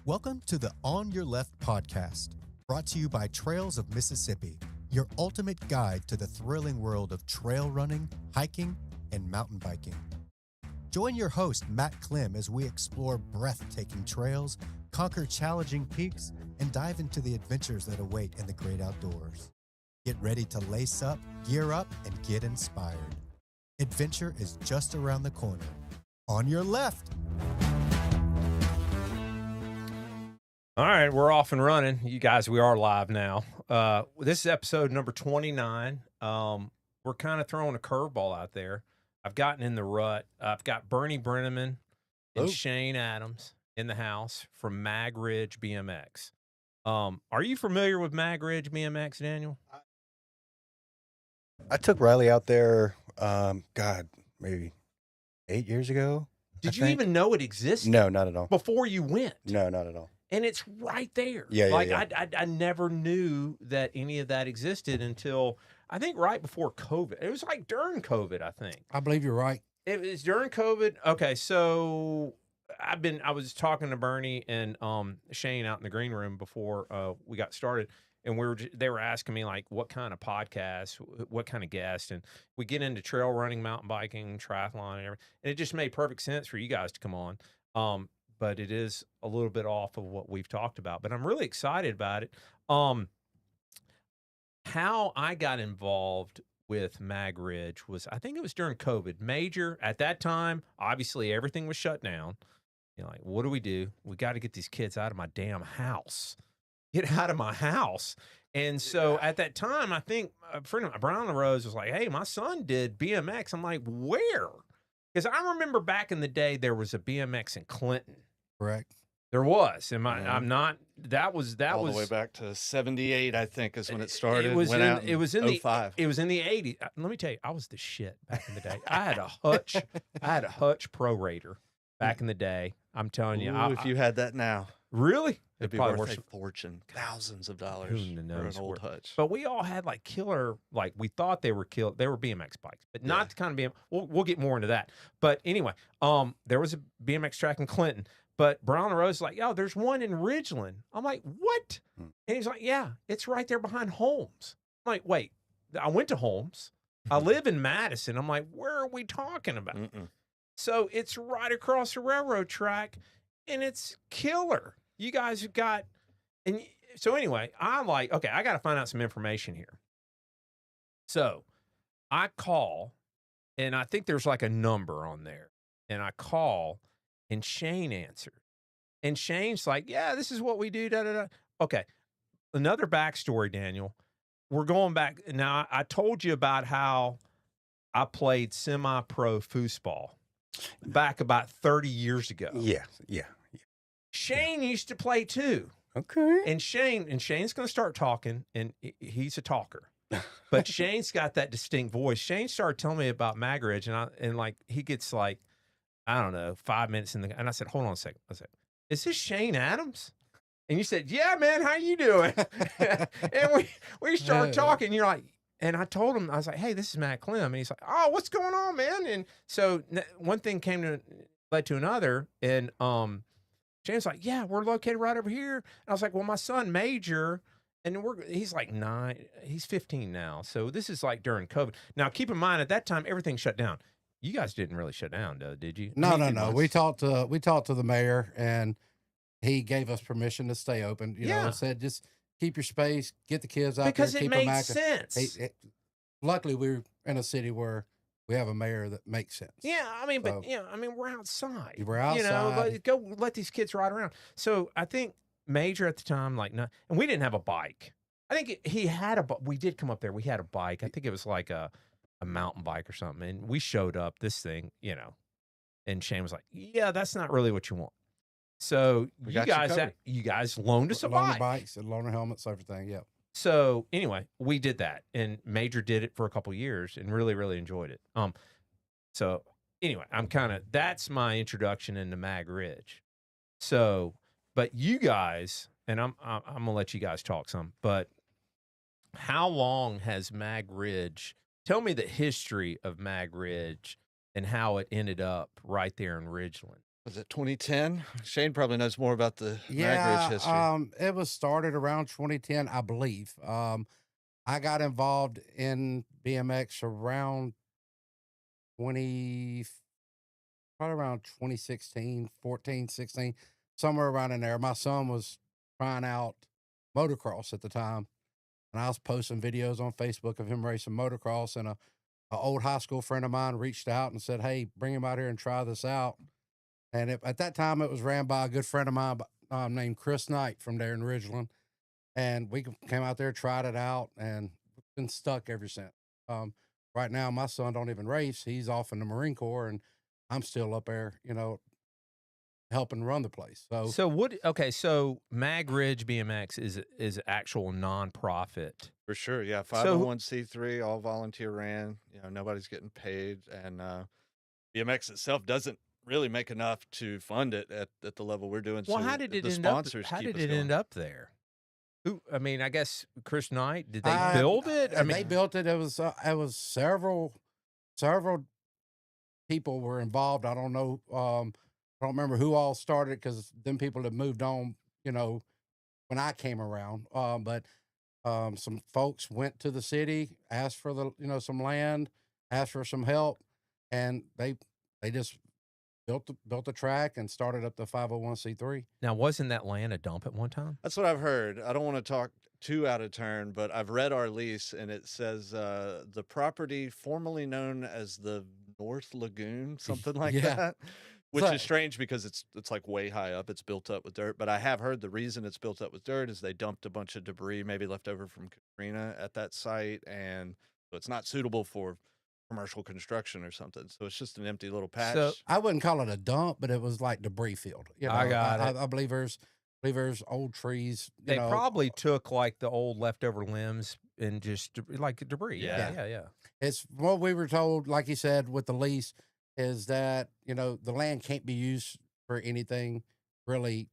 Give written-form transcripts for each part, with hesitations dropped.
Welcome to the On Your Left podcast, brought to you by Trails of Mississippi, your ultimate guide to the thrilling world of trail running, hiking, and mountain biking. Join your host, Matt Clem, as we explore breathtaking trails, conquer challenging peaks, and dive into the adventures that await in the great outdoors. Get ready to lace up, gear up, and get inspired. Adventure is just around the corner. On your left. All right, we're off and running. You guys, we are live now. This is episode number 29. We're kind of throwing a curveball out there. I've gotten in the rut. I've got Brenneman and Shane Adams in the house from MagRidge BMX. Are you familiar with MagRidge BMX, Daniel? I took Riley out there, maybe 8 years ago. Did you even know it existed? No, not at all. Before you went? No, not at all. And it's right there. Yeah. I never knew that any of that existed until I think right before COVID. It was like during COVID, I think. I believe you're right. It was during COVID. Okay, so I was talking to Bernie and Shane out in the green room before we got started, and they were asking me like what kind of podcast, what kind of guest, and we get into trail running, mountain biking, triathlon, and everything, and it just made perfect sense for you guys to come on. But it is a little bit off of what we've talked about, but I'm really excited about it. How I got involved with MagRidge was, I think it was during COVID. Major, at that time, obviously everything was shut down. You know, like, what do? We got to get these kids out of my damn house. Get out of my house. And so at that time, I think a friend of mine, Brown Rose, was like, hey, my son did BMX. I'm like, where? Because I remember back in the day, there was a BMX in Clinton. Correct. There was. I'm not. That was all the way back to 78, I think, is when it started. It was Went out it was in 05. It was in the 80s. Let me tell you, I was the shit back in the day. I had a Hutch. I had a Hutch Pro Raider back in the day. I'm telling you. Ooh, if you had that now, really, it'd be probably worth a fortune, thousands of dollars Who for knows an old where. Hutch. But we all had like killer, like we thought they were BMX bikes, but not the kind of BMX. We'll get more into that. But anyway, there was a BMX track in Clinton. But Brown and Rose is like, there's one in Ridgeland. I'm like, what? And he's like, yeah, it's right there behind Holmes. I'm like, wait, I went to Holmes. I live in Madison. I'm like, where are we talking about? So it's right across the railroad track, and it's killer. You guys have got, and so anyway, I'm like, okay, I got to find out some information here. So I call, and I think there's like a number on there, and I call. And Shane answered. And Shane's like, yeah, this is what we do, da-da-da. Okay, another backstory, Daniel. We're going back. Now, I told you about how I played semi-pro foosball back about 30 years ago. Yeah. Shane used to play too. Okay. And Shane's going to start talking, and he's a talker. But Shane's got that distinct voice. Shane started telling me about MagRidge, and like he gets like, I don't know, 5 minutes and I said, hold on a second. I said, is this Shane Adams? And you said, yeah, man, how you doing? And we started talking. You're like, and I told him, I was like, hey, this is Matt Clem. And he's like, oh, what's going on, man? And so one thing led to another. And Shane's like, yeah, we're located right over here. And I was like, well, my son Major, and he's like 9, he's 15 now. So this is like during COVID. Now, keep in mind, at that time, everything shut down. You guys didn't really shut down, though, did you? No. We talked to the mayor, and he gave us permission to stay open. You know, said just keep your space, get the kids out because there, it keep made them active. sense. Luckily, we're in a city where we have a mayor that makes sense. Yeah, I mean, but we're outside. We're outside. You know, go let these kids ride around. So I think Major at the time, like, no, and we didn't have a bike. I think he had we did come up there. We had a bike. I think it was like a mountain bike or something, and we showed up this thing, you know, and Shane was like, yeah, that's not really what you want. So you guys loaned us a bike. Bikes and loaner helmets, everything. Yeah. So anyway, we did that, and Major did it for a couple of years and really, really enjoyed it. So anyway, that's my introduction into MagRidge. So, but you guys, and I'm gonna let you guys talk some, but how long has MagRidge? Tell me the history of MagRidge and how it ended up right there in Ridgeland. Was it 2010? Shane probably knows more about the MagRidge Yeah, history. it was started around 2010, I believe. I got involved in BMX around 20, probably around 2016, 14, 16, somewhere around in there. My son was trying out motocross at the time, and I was posting videos on Facebook of him racing motocross. And a old high school friend of mine reached out and said, "Hey, bring him out here and try this out." And at that time, it was ran by a good friend of mine named Chris Knight from there in Ridgeland. And we came out there, tried it out, and been stuck ever since. Um, right now, my son don't even race. He's off in the Marine Corps, and I'm still up there, helping run the place. So So what? Okay, so MagRidge BMX is actual nonprofit. For sure, yeah. So 501c3, all volunteer ran. Nobody's getting paid, and BMX itself doesn't really make enough to fund it at the level we're doing. well, So how did it the end up? sponsors How keep did us it going. end up there? Who? I mean, I guess Chris Knight. Did they I- build it? I they mean, built it. It was several people were involved. I don't know. I don't remember who all started because then people have moved on. When I came around, but some folks went to the city, asked for some land, asked for some help, and they just built the track and started up the 501c3. now wasn't that land a dump at one time? That's what I've heard. I don't want to talk too out of turn, but I've read our lease, and it says the property formerly known as the North Lagoon, something like Yeah. that. Which So- is strange because it's like way high up. It's built up with dirt. But I have heard the reason it's built up with dirt is they dumped a bunch of debris, maybe left over from Katrina, at that site, and so it's not suitable for commercial construction or something. So it's just an empty little patch. So- I wouldn't call it a dump, but it was like debris field. I got it. I believe there's old trees. They probably took like the old leftover limbs and just like debris. Yeah. Yeah. It's what we were told, like you said, with the lease, is that the land can't be used for anything really.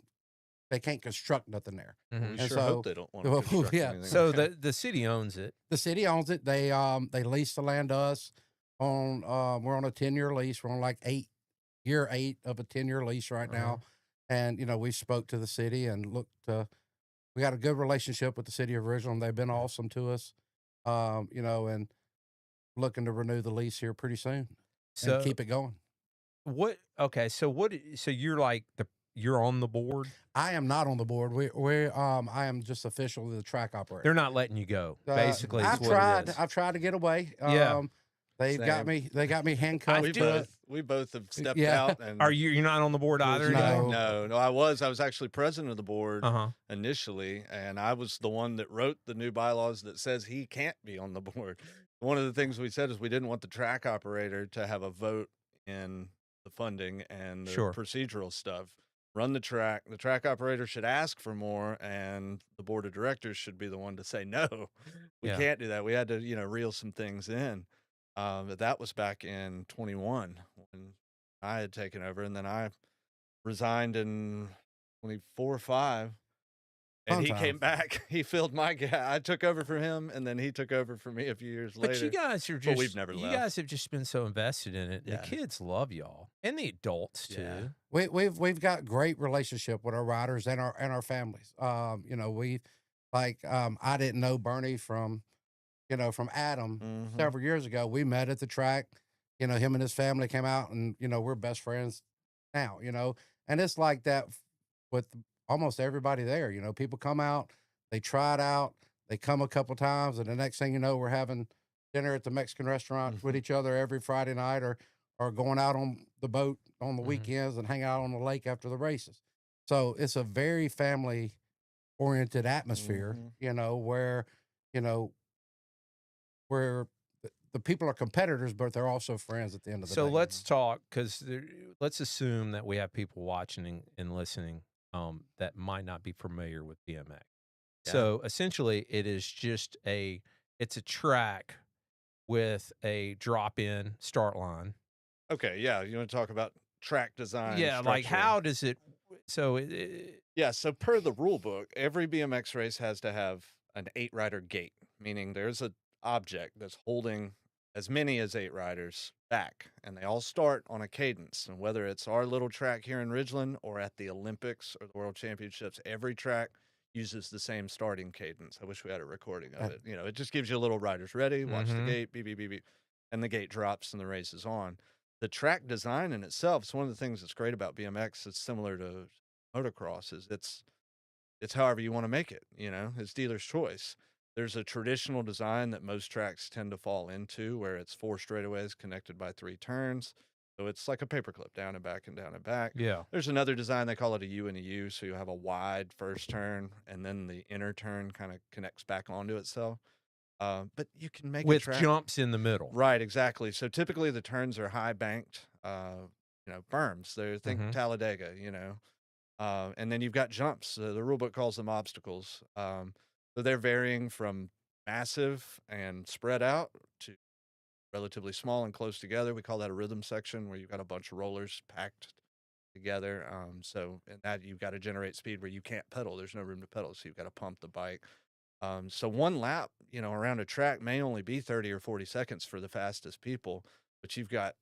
They can't construct nothing there. we Mhm. And sure so- hope they don't want to well, construct yeah. anything. So the city owns it. The city owns it. They lease the land to us on we're on a 10-year lease. We're on like year 8 of a 10-year lease right now. And we spoke to the city and looked we got a good relationship with the city of Ridgeland. They've been awesome to us. And looking to renew the lease here pretty soon So and keep it going. what? Okay, so what? So you're like you're on the board. I am not on the board. I am just officially the track operator. They're not letting you go. Basically, is I've what tried. it is. I've tried to get away. Yeah. They've got Same. me. They got me handcuffed we to it. both have stepped Yeah. out. And Are you're not on the board either? No. anymore? No. I was actually president of the board Uh-huh. initially, and I was the one that wrote the new bylaws that says he can't be on the board. One of the things we said is we didn't want the track operator to have a vote in the funding and the Sure. procedural stuff. Run the track. The track operator should ask for more, and the board of directors should be the one to say no. We Yeah. can't do that. We had to, reel some things in. But that was back in 21 when I had taken over, and then I resigned in 24 or 5. And Fun he came times. back. He filled my gap. I took over for him, and then he took over for me a few years later. But you guys are But just we've never you left. guys have just been so invested in it. Yeah. The kids love y'all and the adults too. Yeah. We've got great relationship with our riders and our families. I didn't know Bernie from Adam Mhm. several years ago. We met at the track. Him and his family came out, and we're best friends now. And it's like that with almost everybody there. People come out, they try it out, they come a couple times, and the next thing you know, we're having dinner at the Mexican restaurant with each other every Friday night, or going out on the boat on the Mhm. weekends and hang out on the lake after the races. So it's a very family oriented atmosphere, where where the people are competitors, but they're also friends at the end of the So day. let's talk because let's assume that we have people watching and listening that might not be familiar with BMX. Yeah. So essentially, it's a track with a drop-in start line. Okay, yeah. You want to talk about track design? Yeah, like structure. how does it? So Yeah, so per the rule book, every BMX race has to have an 8-rider gate, meaning there's an object that's holding as many as 8 riders back, and they all start on a cadence. And whether it's our little track here in Ridgeland or at the Olympics or the World Championships, every track uses the same starting cadence. I wish we had a recording of it. You know, it just gives you a little riders ready, watch the gate, beep, beep, beep, beep, and the gate drops and the race is on. The track design in itself is one of the things that's great about BMX. It's similar to motocross. Is it's however you want to make it. You know, it's dealer's choice. There's a traditional design that most tracks tend to fall into, where it's 4 straightaways connected by 3 turns. So it's like a paperclip, down and back and down and back. Yeah. There's another design, they call it a U and a U. So you have a wide first turn, and then the inner turn kind of connects back onto itself. But you can make With a track, jumps in the middle. right? Exactly. So typically the turns are high banked, you know, berms. They think Talladega, you know, and then you've got jumps. The rule book calls them obstacles. So they're varying from massive and spread out to relatively small and close together. We call that a rhythm section, where you've got a bunch of rollers packed together. So in that, you've got to generate speed where you can't pedal. There's no room to pedal, so you've got to pump the bike. So one lap, you know, around a track may only be 30 or 40 seconds for the fastest people, but you've got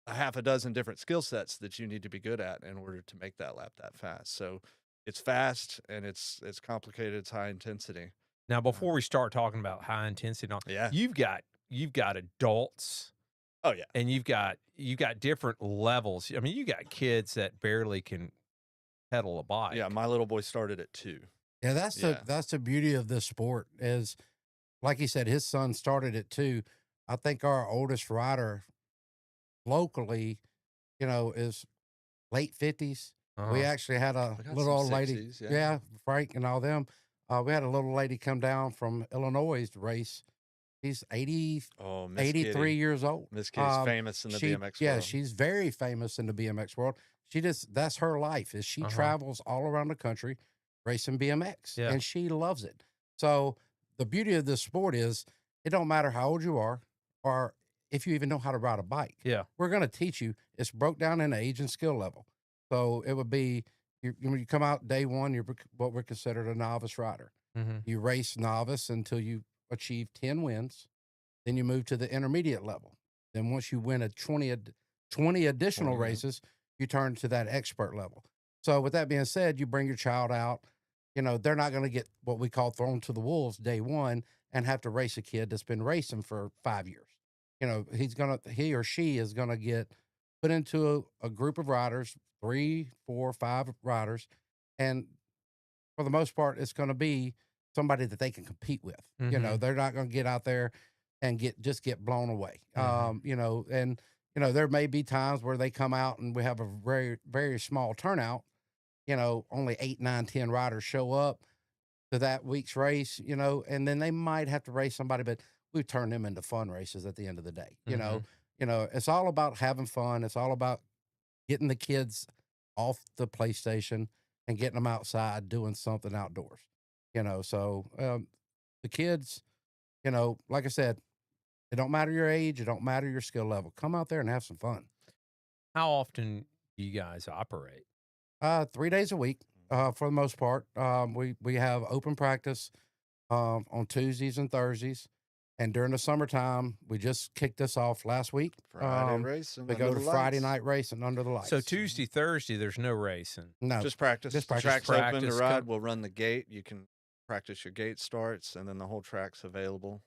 a half a dozen different skill sets that you need to be good at in order to make that lap that fast. So it's fast and it's complicated. It's high intensity. Now, before we start talking about high intensity, Yeah. you've got adults. Oh yeah. And you've got different levels. I mean, you got kids that barely can pedal a bike. Yeah, my little boy started at 2. Yeah, that's the beauty of this sport is, like he said, his son started at 2. I think our oldest rider locally, you know, is late 50s. We actually had a We got little some old lady. 60s, yeah. Yeah, Frank and all them. We had a little lady come down from Illinois to race. She's 80, Oh, Miss 83 Kitty. years old. Miss Kitty's famous in the BMX Yeah, world. she's very famous in the BMX world. That's her life, is she travels all around the country racing BMX, Yeah. and she loves it. So the beauty of this sport is it don't matter how old you are or if you even know how to ride a bike. Yeah. We're going to teach you. It's broke down in age and skill level. So it would be, when you come out day one, you're what we're considered a novice rider. You race novice until you achieve 10 wins. Then you move to the intermediate level. Then once you win 20 additional 20, yeah. races, you turn to that expert level. So with that being said, you bring your child out. You know, they're not going to get what we call thrown to the wolves day one and have to race a kid that's been racing for 5 years. You know, he or she is going to get put into a group of riders, 3, 4, 5 riders. And for the most part, it's going to be somebody that they can compete with. You know, they're not going to get out there and get blown away. You know, and you know, there may be times where they come out and we have a very, very small turnout. You know, only 8, 9, 10 riders show up to that week's race, you know, and then they might have to race somebody, but we turn them into fun races at the end of the day. You know, it's all about having fun. It's all about getting the kids off the PlayStation and getting them outside doing something outdoors. You know, so the kids, you know, like I said, it don't matter your age, it don't matter your skill level. Come out there and have some fun. How often do you guys operate? 3 days a week, for the most part. We have open practice on Tuesdays and Thursdays, and during the summertime, we just kicked this off last week. Friday racing. We go to Friday night racing under the lights. So Tuesday, Thursday, there's no racing. No, Just practice. Just The practice. track's open to Practice. ride. We'll run the gate. You can practice your gate starts, and then the whole track's available.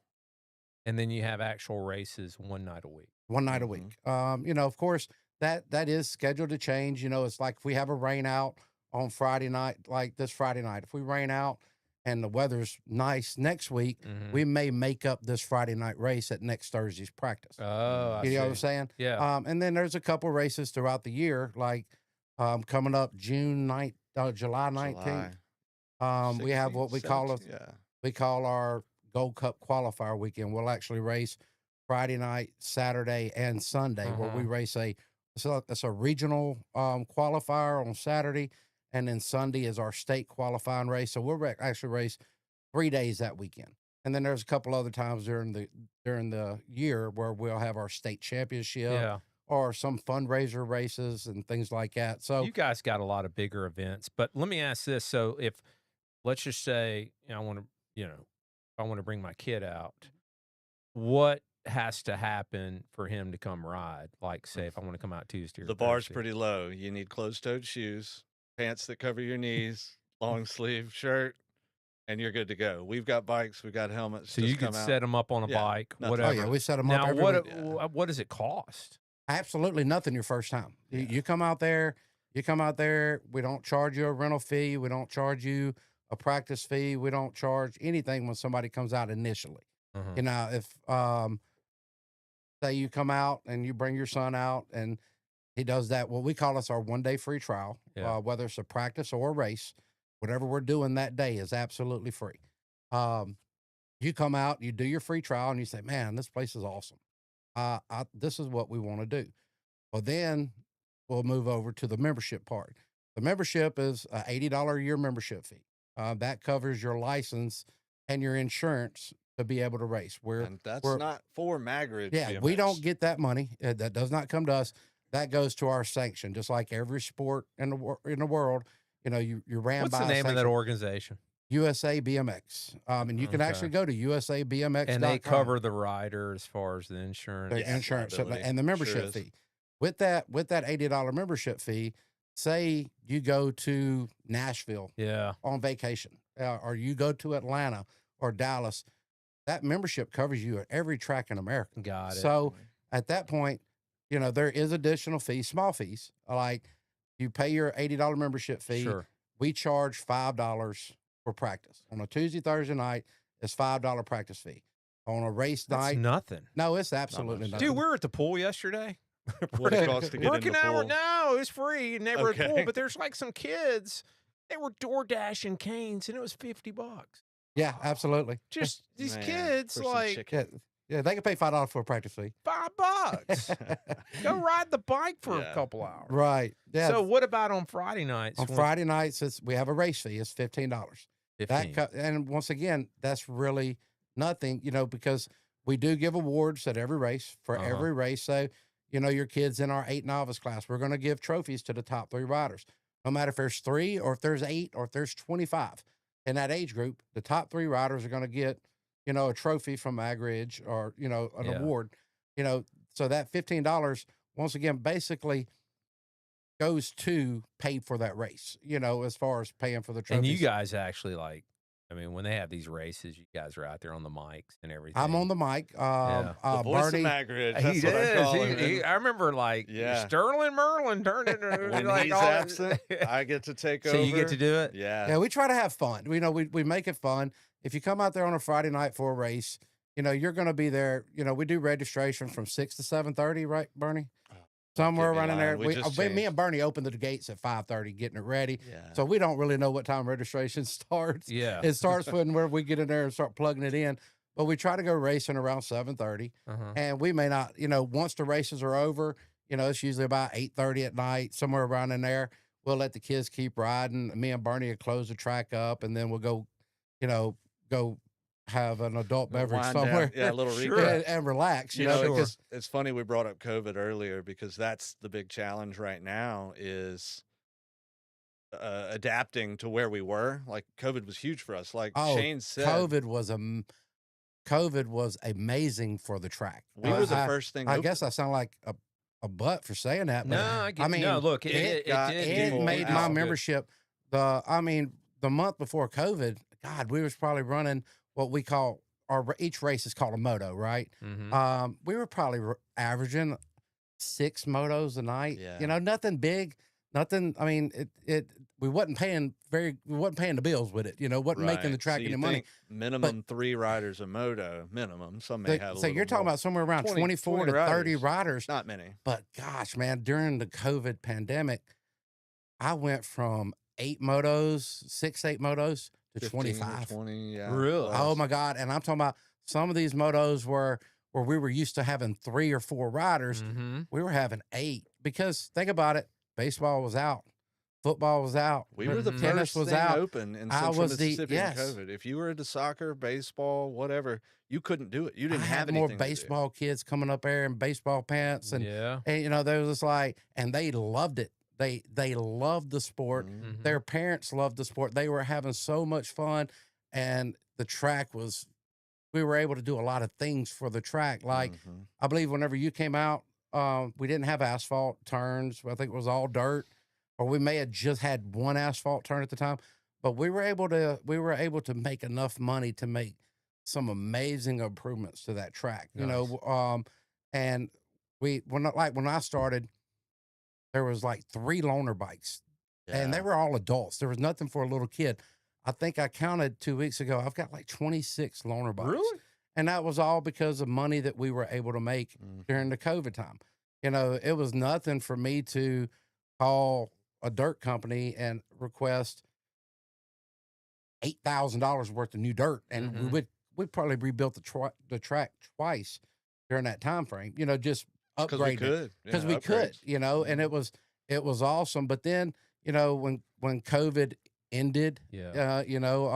And then you have actual races one night a week. one night a week. You know, of course, that is scheduled to change. You know, it's like if we have a rain out on Friday night, like this Friday night, if we rain out and the weather's nice next week, we may make up this Friday night race at next Thursday's practice. Oh, I You know what I'm see. saying? Yeah. And then there's a couple races throughout the year, like coming up July 19th. We have what we call 17th, we call our Gold Cup qualifier weekend. We'll actually race Friday night, Saturday, and Sunday, where we race it's a regional qualifier on Saturday, and then Sunday is our state qualifying race. So we'll actually race 3 days that weekend. And then there's a couple other times during the year where we'll have our state championship Yeah. or some fundraiser races and things like that. So You guys got a lot of bigger events, but let me ask this. So if, let's just say, I want to, if I want to bring my kid out, what has to happen for him to come ride? Like, say, if I want to come out Tuesday or The bar's Thursday? pretty low. You need closed-toed shoes, pants that cover your knees, long sleeve shirt, and you're good to go. We've got bikes, we've got helmets. So just you could come out. set them up on a Yeah, bike, nothing. whatever. Oh yeah, we set them up Now, every week. what does it cost? Absolutely nothing your first time. You come out there. You come out there. We don't charge you a rental fee. We don't charge you a practice fee. We don't charge anything when somebody comes out initially. Uh-huh. You know, if say you come out and you bring your son out and he does that, what we call us our 1 day free trial, Yeah. whether it's a practice or a race, whatever we're doing that day is absolutely free. You come out, you do your free trial, and you say, "Man, this place is awesome. This is what we want to do." Well, then we'll move over to the membership part. The membership is a $80 a year membership fee. That covers your license and your insurance to be able to race. And that's we're- not for MagRidge Yeah, BMX. we don't get that money. That does not come to us. That goes to our sanction, just like every sport in the world. You know, you ran What's by the name of that sanction. organization? USA BMX. And you can Okay. actually go to USABMX.com. And they cover the rider as far as the insurance. the Yes, insurance liability. and the membership Sure is. fee. With that $80 membership fee, say you go to Nashville Yeah. on vacation, or you go to Atlanta or Dallas, that membership covers you at every track in America. Got it. So at that point, you know, there is additional fees, small fees. Like you pay your $80 membership fee. Sure. We charge $5 for practice. On a Tuesday, Thursday night, it's $5 practice fee. On a race That's night, nothing. no, it's absolutely much. nothing. Dude, we were at the pool yesterday. What it costs to get in Working the hour? pool. No, it was free. And they were at the pool, Okay. but there's like some kids. They were door dashing canes, and it was $50. Yeah, absolutely. Just these Man, kids, for some like chicken. Yeah, they can pay $5 for a practice fee. $5. Go ride the bike for a Yeah. couple hours. Right. Yeah. So what about on Friday nights? on when- Friday nights, we have a race fee. It's $15. 15. And once again, that's really nothing, you know, because we do give awards at every race for Uh-huh. every race. So, you know, your kids in our 8 novice class, we're going to give trophies to the top 3 riders. No matter if there's 3 or if there's 8 or if there's 25 in that age group, the top 3 riders are going to get, you know, a trophy from MagRidge or, you know, an Yeah. award, you know, so that $15, once again, basically goes to pay for that race, you know, as far as paying for the trophies. And you guys actually like, I mean, when they have these races, you guys are out there on the mics and everything. I'm on the mic. Yeah. The voice Bernie, of MagRidge. He That's what I call is. him. I remember like Yeah. Sterling Merlin turned into When like he's all- absent, I get to take so over. you get to do it. Yeah. yeah, we try to have fun. We know we make it fun. If you come out there on a Friday night for a race, you know, you're going to be there. You know, we do registration from 6 to 7:30, right, Bernie? Somewhere get me around in there. lying. We just Me changed. and Bernie opened the gates at 5:30, getting it ready. Yeah. So we don't really know what time registration starts. Yeah. It starts when we get in there and start plugging it in. But we try to go racing around 7:30. Uh-huh. And we may not, you know, once the races are over, you know, it's usually about 8:30 at night, somewhere around in there. We'll let the kids keep riding. Me and Bernie will close the track up, and then we'll go, you know, go have an adult beverage Wind down. somewhere. Yeah, a little Sure. recap. and relax, you You know, know, because it's funny we brought up COVID earlier because that's the big challenge right now is adapting to where we were. Like COVID was huge for us. Like Shane said, COVID was amazing for the track. we were the first thing. I open. guess I sound like a butt for saying that. But No, I get. I mean, no, look, it got did. it people made out. my Good. membership the month before COVID, God, we was probably running what we call each race is called a moto, right? Mhm. We were probably averaging 6 motos a night. Yeah. You know, nothing big, nothing. I mean, we wasn't paying the bills with it. You know, wasn't making the Right. track So any you money. think minimum 3 riders a moto, minimum. Some may have. So you're talking about somewhere around 24 to 30 riders. Not many. But gosh, man, during the COVID pandemic, I went from 8 motos, 8 motos to 15 or 25. 20. Yeah. Really? plus. Oh my God. And I'm talking about some of these motos where we were used to having 3 or 4 riders. Mhm. We were having 8 because think about it. Baseball was out. Football was out. We were the tennis first was thing out. open in I Central was the- Mississippi yes. in COVID. If you were into soccer, baseball, whatever, you couldn't do it. You didn't I have had anything more to do. baseball kids coming up there in baseball pants and Yeah. you know, there was just like, and they loved it. They loved the sport. Mhm. Mhm. Their parents loved the sport. They were having so much fun, and the track was we were able to do a lot of things for the track. Like, Mhm. I believe whenever you came out, we didn't have asphalt turns. I think it was all dirt, or we may have just had one asphalt turn at the time. But we were able to make enough money to make some amazing improvements to that track. You Nice. know, and when I started, there was like 3 loaner bikes, and they Yeah. were all adults. There was nothing for a little kid. I think I counted 2 weeks ago. I've got like 26 loaner bikes. Really? And that was all because of money that we were able to make during Mhm. the COVID time. You know, it was nothing for me to call a dirt company and request $8,000 worth of new dirt, and Mhm. we'd probably rebuilt the track twice during that time frame. You know, just 'Cause we upgrading it could. because Yeah, we could. upgrades. You know, and Mhm. it was awesome. But then, you know, when COVID ended, Yeah. you know,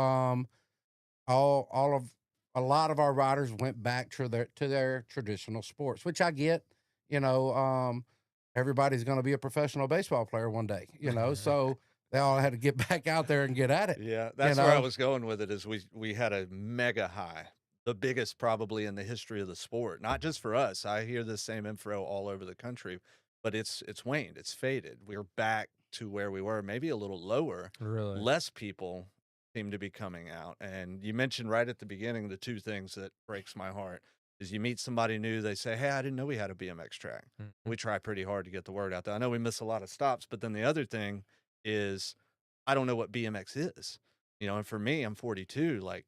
all of a lot of our riders went back to their traditional sports, which I get. You know, everybody's going to be a professional baseball player one day. You know, so they all had to get back out there and get at it. Yeah, You that's where I know, was going with it is we had a mega high, the biggest probably in the history of the sport. Not just for us. I hear the same info all over the country, but it's waned, it's faded. We're back to where we were, maybe a little lower. Really? Less people seem to be coming out. And you mentioned right at the beginning the two things that breaks my heart is you meet somebody new, they say, "Hey, I didn't know we had a BMX track." Mhm. We try pretty hard to get the word out there. I know we miss a lot of stops, but then the other thing is I don't know what BMX is. You know, and for me, I'm 42, like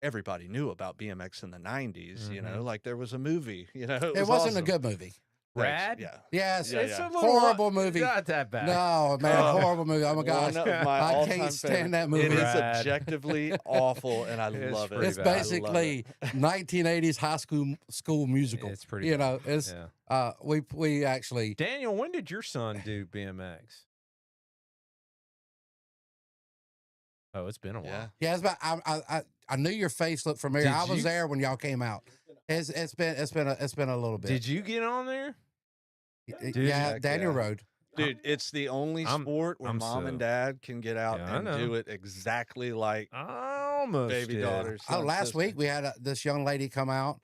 everybody knew about BMX in the 90s, you know, Mhm. like there was a movie, you know, it it was wasn't a awesome. good movie. Thanks. Rad? Yeah. Yes, Yeah, It's a yeah. little horrible movie. Not that bad. No, man, Oh, horrible movie. Oh my one gosh, of my I all-time can't stand favorites. that It movie. is Rad. objectively awful, and I It's love it. pretty It's bad. I love basically it. 1980s high school musical. It's pretty You bad. know, it's Yeah. we actually Daniel, when did your son do BMX? Oh, it's been a Yeah. while. yeah. It's about I knew your face looked familiar. Did I was you- there when y'all came out. It's been a little bit. Did you get on there? Did yeah, Heck Daniel yeah. Road. Dude, it's the only I'm- sport where I'm mom and so- dad can get out Yeah, I and know. do it exactly like I almost baby did. daughters. Oh, last week we had this young lady come out,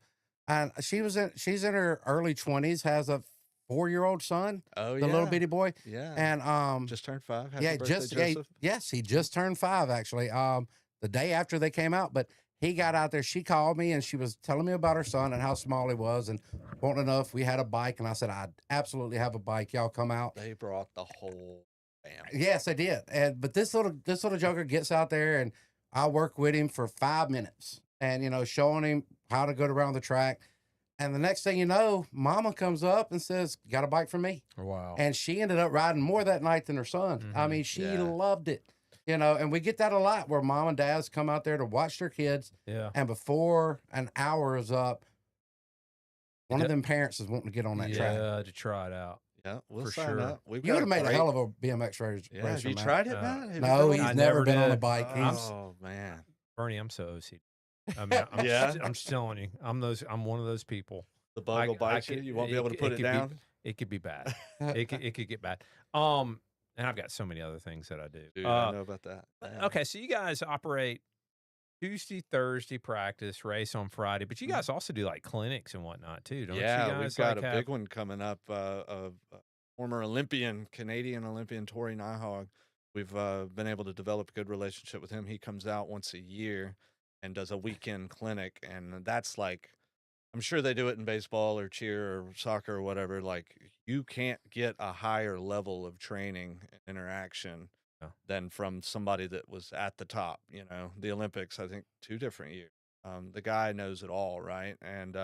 and she's in her early 20s, has a 4-year-old son, Oh, the little yeah. bitty boy, Yeah. and Just turned 5. Happy yeah, birthday, Joseph. yes, he just turned 5 actually. The day after they came out, but he got out there. She called me and she was telling me about her son and how small he was and wanting to know if we had a bike. And I said, I absolutely have a bike. Y'all come out. They brought the whole family. Yes, they did. But this little joker gets out there and I work with him for 5 minutes and you know showing him how to go around the track. And the next thing you know, Mama comes up and says, "Got a bike for me?" Wow. And she ended up riding more that night than her son. I Mhm. mean, she Yeah. loved it. You know, and we get that a lot where mom and dads come out there to watch their kids, Yeah. and before an hour is up, one Yeah. of them parents is wanting to get on that track. Yeah, to try it out. Yeah, we'll For sign sure. up. We've You got would have made a great- hell of a BMX racer. Yeah, have you man. tried it, man? Have you No, been he's on it? never never been on a did. bike. Oh, man. Bernie, I'm so OCD. I mean, I'm, Yeah? I'm just telling you, I'm one of those people. The bug will bite you. could- You won't be able to put it could down. It could be bad. it could get bad. And I've got so many other things that I do. Dude, I know about that. Man. Okay, so you guys operate Tuesday, Thursday practice, race on Friday, but you guys also do like clinics and whatnot too, don't you Yeah, guys? we've got like, a have- big one coming up. Former Canadian Olympian, Tori Nyhog. We've been able to develop a good relationship with him. He comes out once a year and does a weekend clinic, and that's like, I'm sure they do it in baseball or cheer or soccer or whatever. Like, you can't get a higher level of training and interaction Yeah. than from somebody that was at the top. You know, the Olympics, I think 2 different years. The guy knows it all, right? And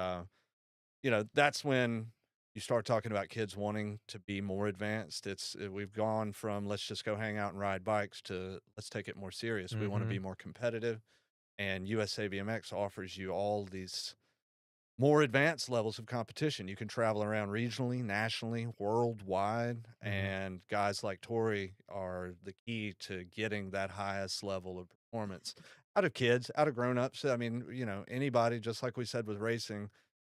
you know, that's when you start talking about kids wanting to be more advanced. We've gone from let's just go hang out and ride bikes to let's take it more serious. We want to Mhm. be more competitive, and USA BMX offers you all these more advanced levels of competition. You can travel around regionally, nationally, worldwide, and guys like Tori are the key to getting that highest level of performance out of kids, out of grown-ups. I mean, you know, anybody, just like we said with racing,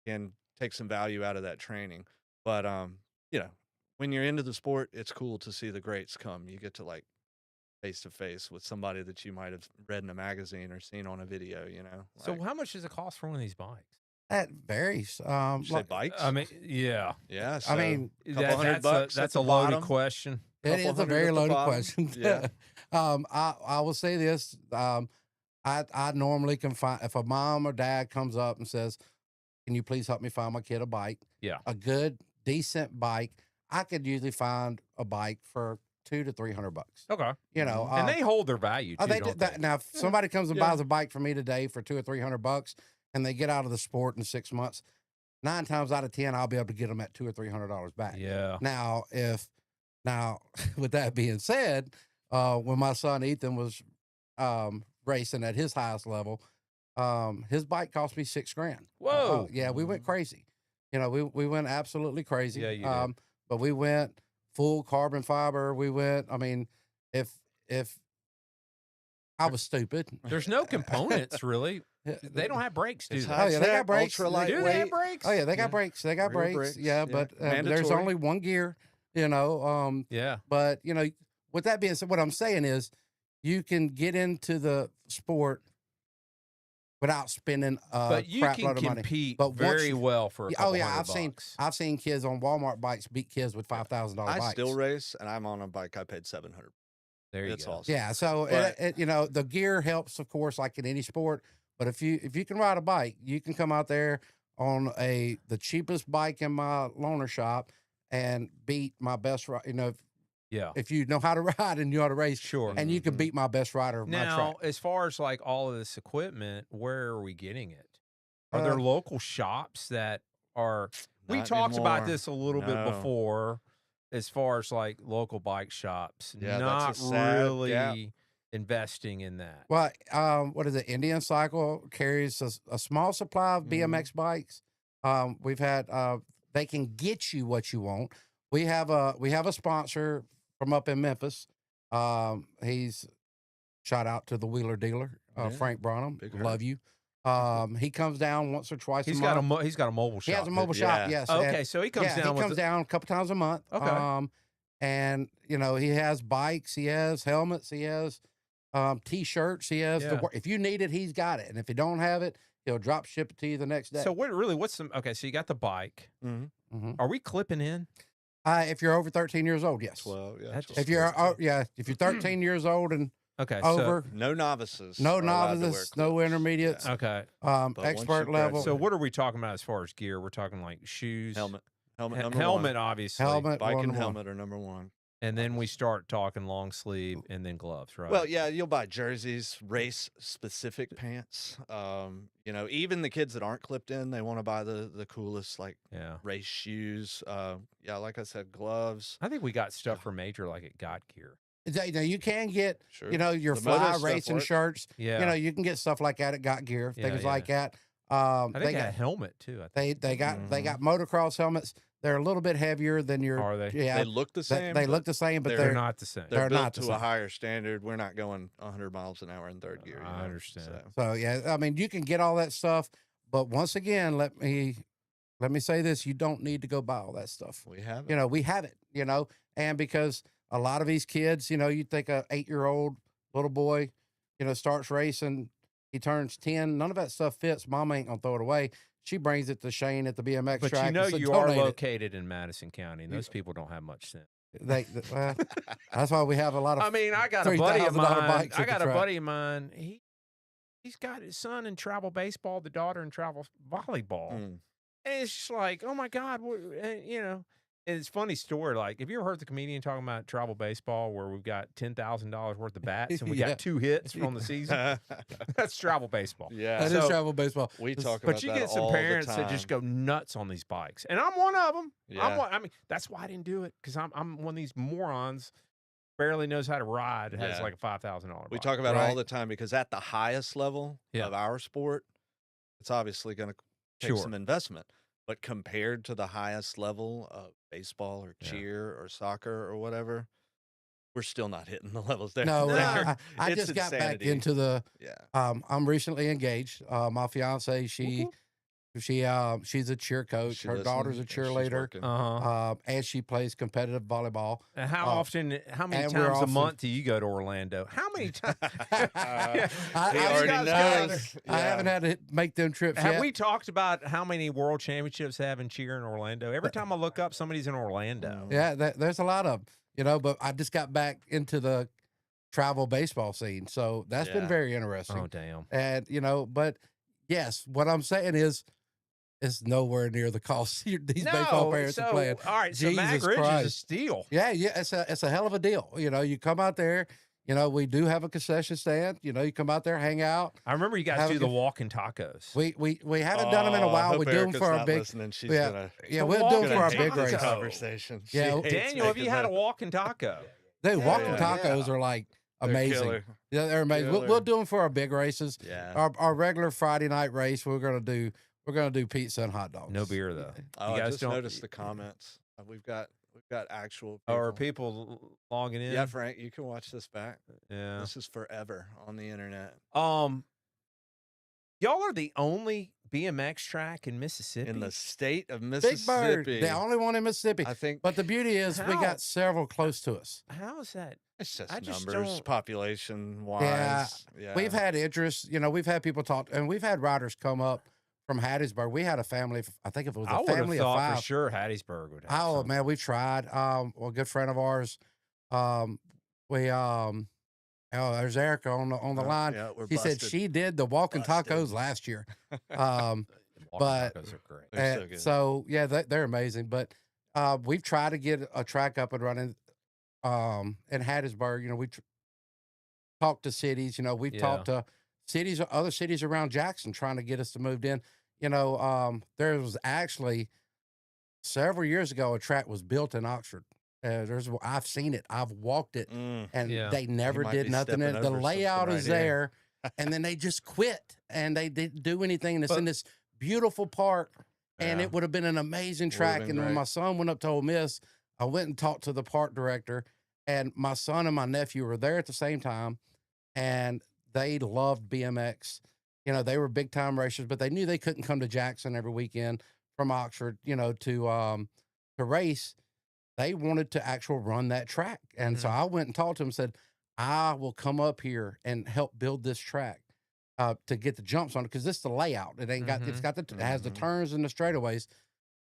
can take some value out of that training. But you know, when you're into the sport, it's cool to see the greats come. You get to like face to face with somebody that you might have read in a magazine or seen on a video, you know. So Like, how much does it cost for one of these bikes? That varies. did you say bikes? I mean, yeah. yeah. I mean, couple $100 that's at a the loaded bottom. question. it couple is a hundred very at the loaded bottom. question. Yeah. I will say this. I normally can find, if a mom or dad comes up and says, "Can you please help me find my kid a bike?" Yeah. A good, decent bike. I could usually find a bike for $200 to $300. Okay. You know, And they hold their value too, they don't did that. they? Now, if somebody comes and Yeah. buys a bike for me today for $200 or $300, and they get out of the sport in 6 months, 9 times out of 10, I'll be able to get them at $200 or $300 back. Yeah. Now, with that being said, when my son Ethan was racing at his highest level, his bike cost me $6,000. Whoa. Yeah, we went crazy. You know, we went absolutely crazy. Yeah, you did. But we went full carbon fiber. We went. I mean, if I was stupid, There's no components really. They don't have brakes, do It's they? high Oh, yeah, they got tech, brakes. ultra They- Do they have lightweight. brakes? Oh yeah, they got Yeah. brakes. They got Rear brakes. brakes, Yeah, yeah. but there's Mandatory. only one gear. You know. Yeah. But you know, with that being said, what I'm saying is, you can get into the sport without spending a But you crap can load of money. compete But once very you- well for a Yeah, couple oh yeah, $100. I've seen kids on Walmart bikes beat kids with $5,000 I bikes. still race, and I'm on a bike I paid $700. There you It's go. awesome. Yeah, so But- you know, the gear helps, of course, like in any sport. But if you can ride a bike, you can come out there on the cheapest bike in my loaner shop and beat my best. You know, Yeah. if you know how to ride and you know how to race, Sure. and you can Mhm. beat my best rider of my Now, track. as far as like all of this equipment, where are we getting it? Are Uh, there local shops that are? We Not talked about anymore. this a little bit No. before, as far as like local bike shops, Yeah, not that's a sad really gap. investing in that. Well, what is it? Indian Cycle carries a small supply of Mhm. BMX bikes. We've had they can get you what you want. We have a sponsor from up in Memphis. He's shout out to the Wheeler dealer, Yeah. Frank Brenneman. Big Love hurt. you. He comes down once or twice He's a got month. he's got a mobile shop. He has a mobile Yeah. shop. Yes. Okay, so he comes yeah, down. he comes down a couple times a month. Okay. And you know, he has bikes, he has helmets, he has t-shirts, he has Yeah. if you need it, he's got it. And if you don't have it, he'll drop ship it to you the next day. So what's the okay? So you got the bike. Mhm. Mhm. Are we clipping in? If you're over 13 years old, yes. 12, yeah. That's 12. If you're if you're 13 years old and Okay. over, No novices. no are allowed to wear novices, no clips. intermediates, So okay. But once expert you level, graduate- So what are we talking about as far as gear? We're talking like shoes, Helmet. Helmet. He- Number helmet, one. obviously, helmet, Bike and 1-1. helmet are number one. and then we start talking long sleeve and then gloves, right? Well, yeah, you'll buy jerseys, race specific pants. You know, even the kids that aren't clipped in, they want to buy the coolest like yeah. race shoes. Yeah, like I said, gloves. I think we got stuff for major like it got gear. Now you can get, Sure. you know, your The moto fly stuff racing works. shirts. Yeah. You know, you can get stuff like that at Got Gear, Yeah, things yeah. like that. I think They they got a got helmet too. I think. they got motocross helmets. They're a little bit heavier than your. Are they? Yeah, They look the same. they but look the same, but they're They're they're not the same. They're they're built not the to same. a higher standard. We're not going 100 miles an hour in third gear. You I know, understand. so. So yeah, I mean, you can get all that stuff, but once again, let me say this: you don't need to go buy all that stuff. We have it. You know, we have it. You know, and because a lot of these kids, you know, you think a 8-year-old little boy, you know, starts racing, he turns 10. None of that stuff fits. Mama ain't gonna throw it away. She brings it to Shane at the BMX But track. you and know said, you are "Donate it." located in Madison County, and those people don't have much sense. Well, that's why we have a lot of. I mean, I got a buddy of $3,000 mine. bikes I at the got a track. buddy of mine. He's got his son in travel baseball, the daughter in travel volleyball. Mm. And it's just like, oh my God, you know. And it's a funny story. Like, have you ever heard the comedian talking about travel baseball where we've got $10,000 worth of bats and we Yeah. got 2 hits from the season? That's travel baseball. Yeah. That So- is travel baseball. We This- talk about But you that get some all the parents that just time. go nuts on these bikes, and I'm one of them. Yeah. I mean, that's why I didn't do it because I'm one of these morons. Barely knows how to ride. Has Yeah. like a $5,000. We bike. talk about it all Right. the time because at the highest level Yeah. of our sport, it's obviously going to take Sure. some investment. But compared to the highest level of baseball or Yeah. cheer or soccer or whatever, we're still not hitting the levels there. No, There- I it's just got back insanity. into the. Yeah. I'm recently engaged. My fiance, she Whoop, She's a cheer coach. She Her listens? daughter's a Yeah, she's cheerleader. working. And she plays competitive volleyball. And how often? How many and we're times a often- month do you go to Orlando? How many times? He you already guys knows. I haven't had to make them trips Have yet. we talked about how many world championships have in cheer in Orlando? Every time I look up, somebody's in Orlando. Yeah, there's a lot of 'em, but I just got back into the travel baseball scene, so that's been Yeah. very interesting. Oh damn! And but yes, what I'm saying is, it's nowhere near the cost these baseball parents are playing. All right, so Jesus MagRidge is a Christ. steal. Yeah, it's a hell of a deal. You come out there. We do have a concession stand. You come out there, hang out. I remember you guys Have a do the good- walking tacos. We haven't done them in a Oh, I while. hope We do them Erica's for our not big. listening. She's Yeah, gonna yeah, The we'll do them walking for our hate big taco. this race. conversation. She Yeah, hates Daniel, have making you had a that. walking taco? Dude, walking Yeah. tacos are like They're amazing. killer. Yeah, they're amazing. We'll Killer. do them for our big races. Yeah. Our regular Friday night race, we're gonna do pizza and hot dogs. No beer though. Oh, You I guys just don't- noticed the comments. We've got actual. Oh, are people. people logging in? Yeah, Frank, you can watch this back. Yeah. This is forever on the internet. Y'all are the only BMX track in Mississippi. In the state of Big Mississippi. Bird, the only one in Mississippi. I think But the beauty is we How? got several close to us. How is that? it's just I just numbers, don't- population wise. Yeah. We've had interest. We've had people talk, and we've had riders come up from Hattiesburg. We had a family. I think if it was I a would have family of thought five. for sure Hattiesburg would have. Oh something. man, we tried. Well, a good friend of ours. There's Erica on the line. Yeah, we're She said busted. she did the walking Busted. tacos last year. Walking but- tacos are great. They're so And good. so yeah, they're amazing. But we've tried to get a track up and running in Hattiesburg. We talked to cities. We've talked to cities, other cities around Jackson, trying to get us to move in. There was actually several years ago a track was built in Oxford. I've seen it. I've walked it, and Yeah. they never might did be nothing. stepping The over layout something is right there, and then they just quit, and they didn't do anything. And it's in But- this beautiful park, and Yeah. it would have been an amazing Would've track. been And when great. my son went up to Ole Miss, I went and talked to the park director, and my son and my nephew were there at the same time, and they loved BMX. They were big time racers, but they knew they couldn't come to Jackson every weekend from Oxford, to race. They wanted to actually run that track. And so I went and talked to him and said, I will come up here and help build this track to get the jumps on it. Cause this is the layout. It ain't got, it's got it has the turns and the straightaways.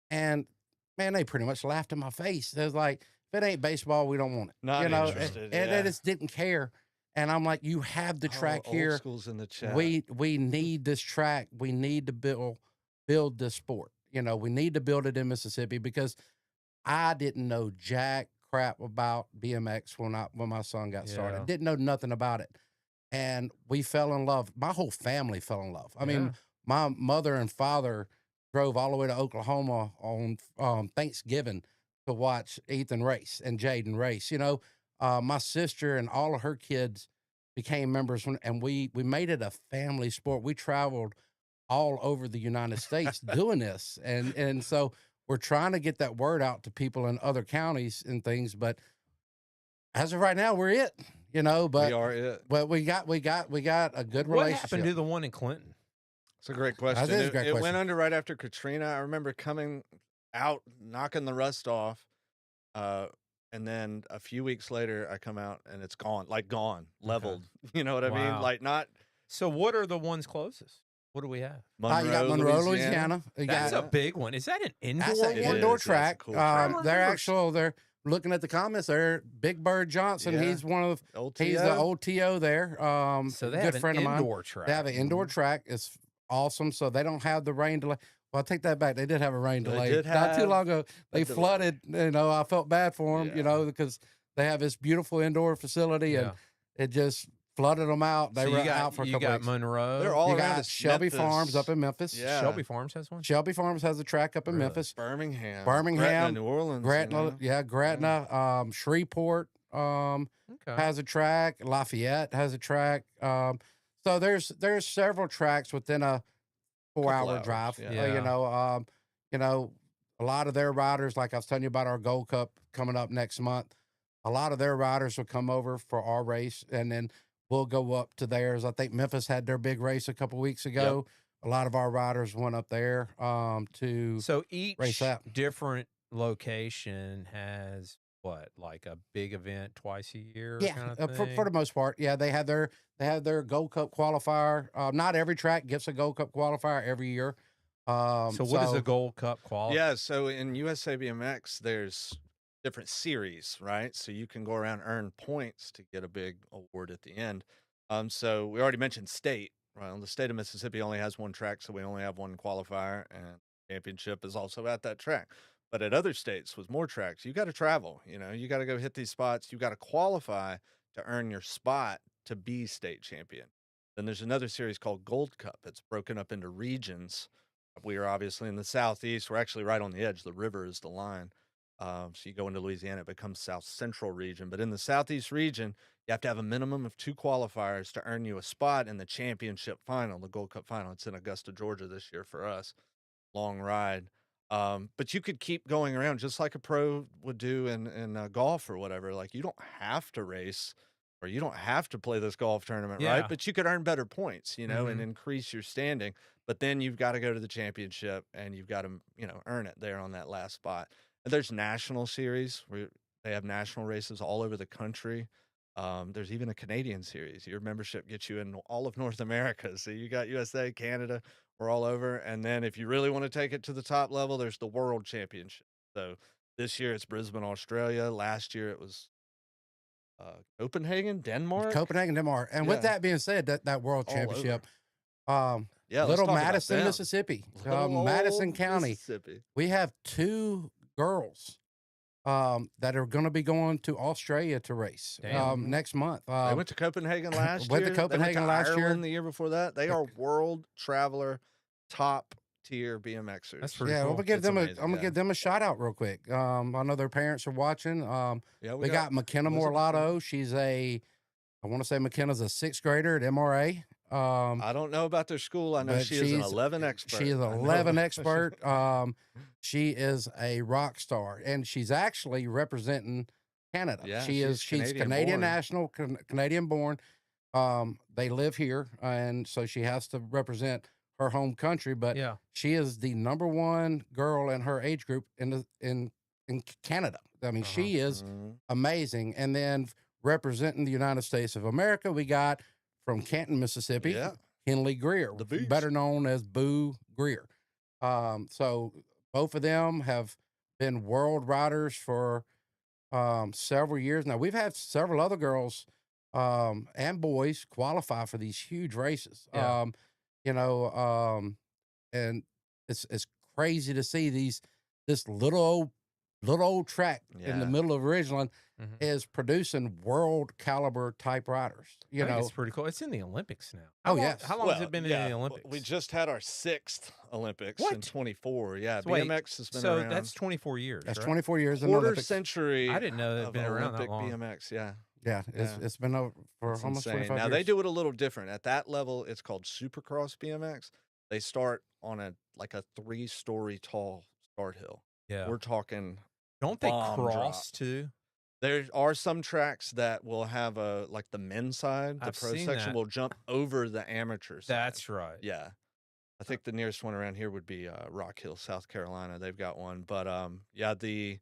And man, they pretty much laughed in my face. They was like, if it ain't baseball, we don't want it. Not and interested, they yeah. just didn't care. And I'm like, you have the track Old here. School's in the chat. We need this track. We need to build this sport. We need to build it in Mississippi because I didn't know jack crap about BMX when my son got started. Yeah. Didn't know nothing about it. And we fell in love. My whole family fell in love. I mean, my mother and father drove all the way to Oklahoma on Thanksgiving to watch Ethan race and Jaden race. My sister and all of her kids became members, and we made it a family sport. We traveled all over the United States doing this, and so we're trying to get that word out to people in other counties and things. But as of right now, we're it. But we are it. but we got a good What relationship. happened to the one in Clinton? It's a great question. is a great It question. went under right after Katrina. I remember coming out, knocking the rust off. And then a few weeks later, I come out and it's gone, leveled. You know what I mean? Wow. Like not So what are the ones closest? What do we have? Monroe, You got Monroe, Louisiana. You That's got, a big one. Is that an indoor that's one? an indoor is. That's a track. cool track. They're looking at the comments. They're Big Bird Johnson. Yeah. He's one of Old he's TO. the old TO there. So they good have an friend of mine. indoor track. They have an indoor Mhm. track. It's awesome. So they don't have the rain delay. Well, I take that back. They did have a rain They delay. did Not too have long ago. They a delay. flooded. I felt bad for them, Yeah. because they have this beautiful indoor facility and it just flooded them out. They So were you got, out for a you couple got weeks. Monroe. They're all You around. got It's Shelby Memphis. Farms up in Memphis. Yeah. Shelby Farms has one. Shelby Farms has a track up in Really? Memphis. Birmingham, Birmingham, Gretna, New Orleans. Gretna, Gretna. Shreveport Okay. has a track. Lafayette has a track. So there's several tracks within a 4-hour hours, drive. yeah. A lot of their riders, like I was telling you about our Gold Cup coming up next month, a lot of their riders will come over for our race, and then we'll go up to theirs. I think Memphis had their big race a couple weeks ago. a lot of our riders went up there to So race each that. different location has what, like a big event twice a year Yeah, kind of thing? for the most part, yeah, they have their Gold Cup qualifier. Not every track gets a Gold Cup qualifier every year. So what is a Gold Cup qualifier? Yeah, so in USA BMX, there's different series, right? So you can go around and earn points to get a big award at the end. So we already mentioned state. Well, the state of Mississippi only has one track, so we only have one qualifier, and championship is also at that track. But at other states with more tracks, you got to travel. You know, you got to go hit these spots. You got to qualify to earn your spot to be state champion. Then there's another series called Gold Cup. It's broken up into regions. We are obviously in the southeast. We're actually right on the edge. The river is the line. So you go into Louisiana, it becomes South Central region. But in the southeast region, you have to have a minimum of 2 qualifiers to earn you a spot in the championship final, the Gold Cup final. It's in Augusta, Georgia this year for us. Long ride. But you could keep going around just like a pro would do in golf or whatever. Like, you don't have to race or you don't have to play this golf tournament, Yeah. right? But you could earn better points, you know, and Mhm. increase your standing. But then you've got to go to the championship and you've got to, you know, earn it there on that last spot. And there's national series where they have national races all over the country. There's even a Canadian series. Your membership gets you in all of North America. So you got USA, Canada, we're all over. And then if you really want to take it to the top level, there's the World Championship. So this year it's Brisbane, Australia. Last year it was Copenhagen, Denmark. Copenhagen, Denmark. And with Yeah. that being said, that World All Championship, Yeah, let's Little talk about Madison, them. Mississippi, Little Madison old County. Mississippi. We have 2 girls that are going to be going to Australia to race Damn. next month. They went to Copenhagen last went year. to They went Copenhagen to last year. Ireland the year before that. They are world traveler, top tier BMXers. That's pretty Yeah, cool. I'm gonna give It's them amazing, I'm gonna yeah. give them a shout out real quick. I know their parents are watching. Yeah, We got McKenna Elizabeth. Morlato. She's I want to say McKenna's a 6th grader at MRA. I don't know about their school. I know but she is an 11 expert. She is I an know 11 that. expert. She is a rock star, and she's actually representing Canada. Yeah, she's Canadian Canadian-born. national, Canadian born. They live here, and so she has to represent her home country. But Yeah. she is the #1 girl in her age group in Canada. I mean, she is Mhm. amazing. And then representing the United States of America, we got from Canton, Mississippi, Yeah. Henley Greer, The Beast. better known as Boo Greer. So both of them have been world riders for several years now. We've had several other girls and boys qualify for these huge races. Yeah. You know, and it's crazy to see this little old track in the Yeah. middle of Ridgeland Mhm. is producing world caliber type riders. I You think know, it's pretty cool. It's in the Olympics now. Oh, yes. How long has it been in the Well, Olympics? we just had our 6th Olympics in What? 24. Yeah, So wait, BMX has been so around. that's 24 years. that's right? 24 years in the quarter Olympics. century. I didn't know it had of been around that Olympic long. BMX. Yeah. Yeah, Yeah. it's been over for It's almost insane. 25 Now years. they do it a little different. At that level, it's called Supercross BMX. They start on a 3-story tall start hill. Yeah. We're talking. Don't they bomb cross too? There are some tracks that will have the men's side, the I've pro seen section that. will jump over the amateur side. That's right. Yeah. I think the nearest one around here would be Rock Hill, South Carolina. They've got one. But yeah, the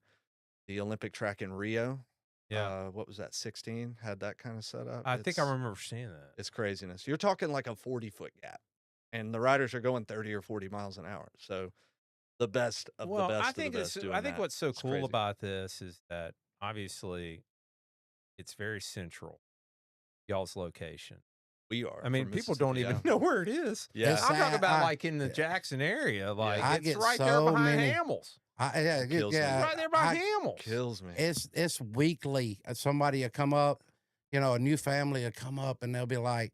Olympic track in Rio. Yeah. What was that? 16 had that kind of setup. I think I remember seeing that. It's craziness. You're talking like a 40-foot gap, and the riders are going 30 or 40 miles an hour. So the best of the best I of think the best doing I think that. what's so It's cool crazy. about this is that obviously it's very central, y'all's location. We are. I mean, from people don't Mississippi, even know where it is. Yeah. It's I'm talking about I- like in the Jackson area. Like I it's get right there so behind many- Hamels. Yeah, Kills me. Right there by I- Hamels. Kills me. It's weekly. Somebody will come up, a new family will come up and they'll be like,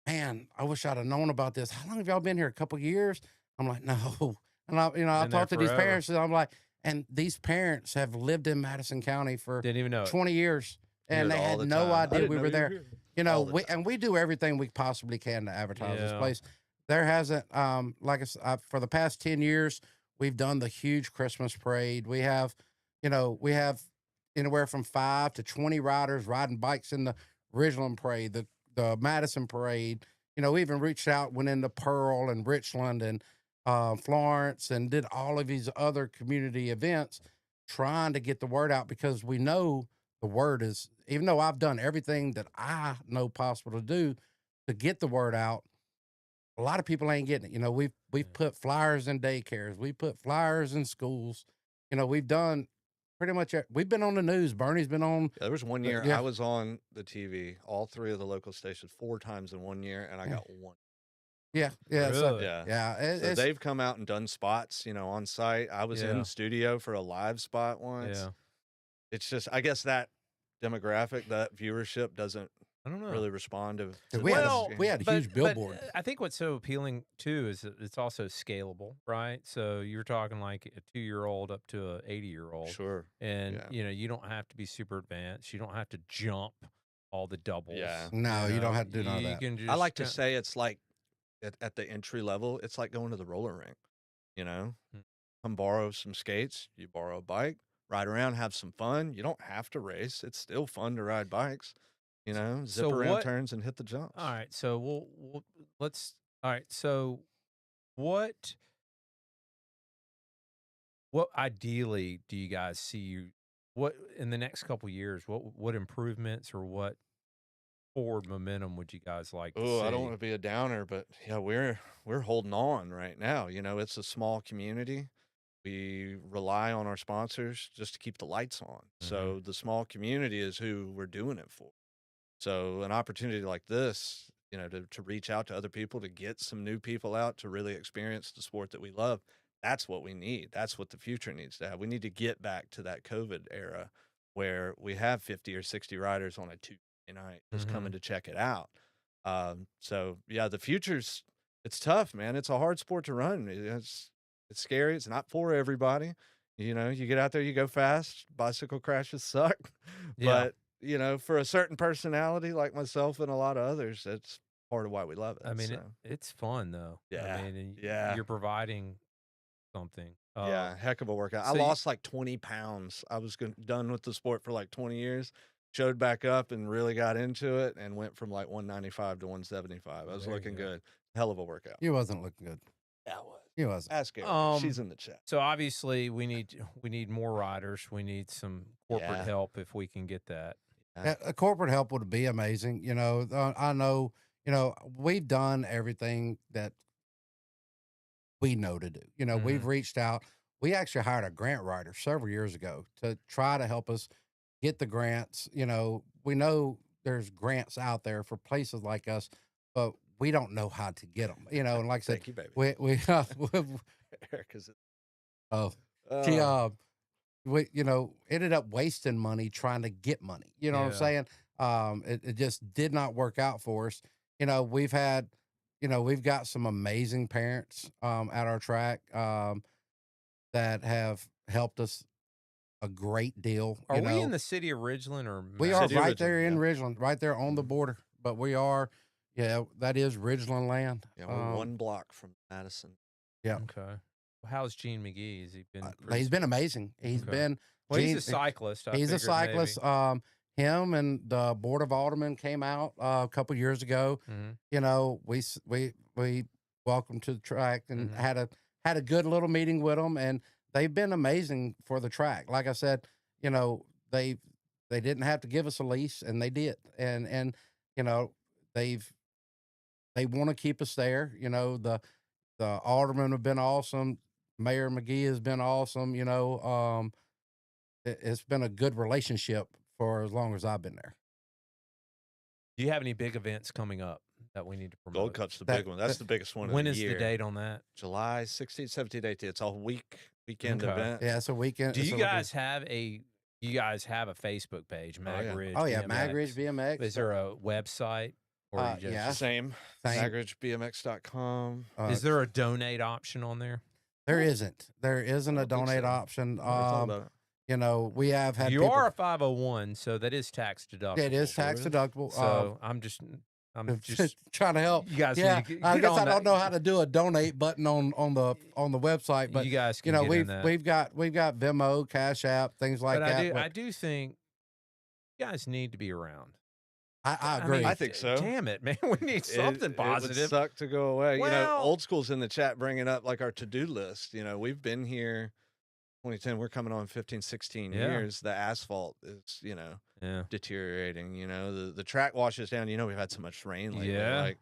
"Man, I wish I'd have known about this. How long have y'all been here? A couple years?" I'm like, "No." And I Been there talk to these forever. parents and I'm like, and these parents have lived in Madison County for Didn't even know it. 20 years and Hear they it all had the no time. I idea didn't we know were you there. here. You know, All the time. we do everything we possibly can to advertise this Yeah. place. There hasn't, like I said, for the past 10 years, we've done the huge Christmas parade. We have anywhere from 5 to 20 riders riding bikes in the Ridgeland parade, the Madison parade. we even reached out, went into Pearl and Richland and Florence, and did all of these other community events, trying to get the word out, because we know the word is, even though I've done everything that I know possible to do to get the word out, a lot of people ain't getting it. We've put flyers in daycares, we put flyers in schools. We've done pretty much. We've been on the news. Bernie's been on. Yeah, there was one year Yeah. I was on the TV, all 3 of the local stations 4 times in 1 year, and I got 1. Yeah, So, Really? yeah. So they've come out and done spots, on site. I was in Yeah. the studio for a live spot once. Yeah. It's just, I guess that demographic, that viewership doesn't I don't know. really respond to. We had a- Well, we had a huge billboard. I think what's so appealing too is that it's also scalable, right? So you're talking like a 2-year-old up to a 80-year-old, Sure. and Yeah. You don't have to be super advanced. You don't have to jump all the doubles. Yeah. No, you don't have to do none of You that. can just I like to kinda- say it's like at the entry level, it's like going to the roller rink. Hmm. Come borrow some skates, you borrow a bike, ride around, have some fun. You don't have to race. It's still fun to ride bikes. Zip So around what- turns and hit the jumps. All right, so let's. All right, so what ideally do you guys see? What in the next couple years? What improvements or what forward momentum would you guys like to see? Oh, I don't want to be a downer, but yeah, we're holding on right now. It's a small community. We rely on our sponsors just to keep the lights on. So the small community is who we're doing it for. So an opportunity like this, to reach out to other people, to get some new people out to really experience the sport that we love, that's what we need. That's what the future needs to have. We need to get back to that COVID era where we have 50 or 60 riders on a Tuesday night just coming to check it out. So yeah, the future's, it's tough, man. It's a hard sport to run. It's scary. It's not for everybody. You get out there, you go fast, bicycle crashes suck. Yeah. But, for a certain personality like myself and a lot of others, that's part of why we love it. I mean, so. it's fun though. Yeah, I mean, and yeah. you're providing something. Yeah, heck of a workout. so I you- lost like 20 pounds. I was done with the sport for like 20 years, showed back up and really got into it and went from like 195 to 175. I was There you looking go. good. Hell of a workout. You wasn't looking good. Yeah, it was. You wasn't. Ask her. Um, She's in the chat. So obviously we need more riders. We need some corporate Yeah. help if we can get that. Corporate help would be amazing. I know. We've done everything that we know to do. We've reached out. We actually hired a grant writer several years ago to try to help us get the grants. We know there's grants out there for places like us, but we don't know how to get them. And like I said, Thank you, baby. we Erica's. she we ended up wasting money trying to get money. You know what I'm saying? It just did not work out for us. We've got some amazing parents at our track that have helped us a great deal. Are we in the city of Ridgeland or We are City of right there Ridgeland, in yeah. Ridgeland, right there on the border. But we are, that is Ridgeland land. Yeah, we're 1 block from Madison. Yeah. Okay. Well, how's Gene McGee? Has he been? He's been amazing. He's Okay. been. Well, he's Gene- a cyclist. He's a figured maybe. cyclist. Him and the Board of Aldermen came out a couple years ago. Mhm. We welcomed to the track and Mhm. had a good little meeting with them, and they've been amazing for the track. Like I said, they didn't have to give us a lease, and they did, and they want to keep us there. The aldermen have been awesome. Mayor McGee has been awesome. It's been a good relationship for as long as I've been there. Do you have any big events coming up that we need to promote? Gold Cup's the That- big one. That's the biggest one When of is the year. the date on that? July 16th, 17th, 18th. It's a weekend Okay. event. Yeah, it's a weekend. Do it's you a weekend. guys have a Facebook page, yeah. MagRidge? Oh yeah, BMX? MagRidge BMX. Is there a website? Or you just, yeah. Same. Same. MagRidgeBMX.com. Is there a donate option on there? There isn't. There isn't I a don't think donate so. option. Never thought about it. We have had. You people, are a 501, so that is tax deductible. It is tax Sure is. deductible. So I'm just trying to help. you guys. Yeah, need to get I guess on I don't that. know how to do a donate button on the website, but you guys can get in that. we've got Venmo, Cash App, things like but that. I do think you guys need to be around. I agree. I think so. Damn it, man. We need something It positive. would suck to go away. Well- Old school's in the chat bringing up like our to-do list. We've been here 2010, we're coming on 15, 16 Yeah. years. The asphalt is, Yeah. deteriorating. The track washes down. We've had so much rain lately. Yeah. Like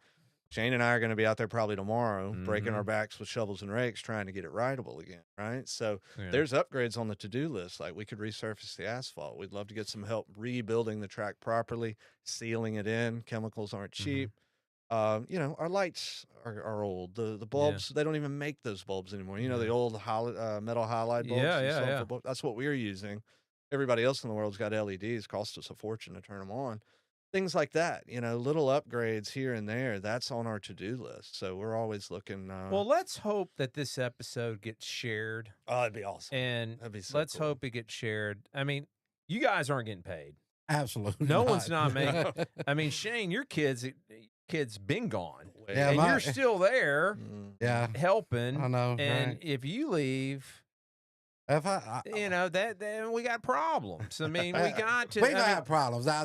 Shane and I are going to be out there probably tomorrow, breaking Mhm. our backs with shovels and rakes, trying to get it rideable again. Right. So Yeah. there's upgrades on the to-do list. Like we could resurface the asphalt. We'd love to get some help rebuilding the track properly, sealing it in. Chemicals aren't cheap. Our lights are old. The bulbs, they don't even make those bulbs anymore. The old metal halide bulbs. Yeah, you yeah, saw yeah. for bulbs. That's what we're using. Everybody else in the world's got LEDs. Cost us a fortune to turn them on. Things like that. Little upgrades here and there. That's on our to-do list. So we're always looking. Well, let's hope that this episode gets shared. Oh, that'd be awesome. And That'd be so let's cool. hope it gets shared. I mean, you guys aren't getting paid. Absolutely. No one's not making. I mean, Shane, your kid's been gone, Yeah, and my- you're still there Yeah. helping. I know. And right? if you leave, If I then we got problems. I mean, we got to. we I don't mean, have problems. Now,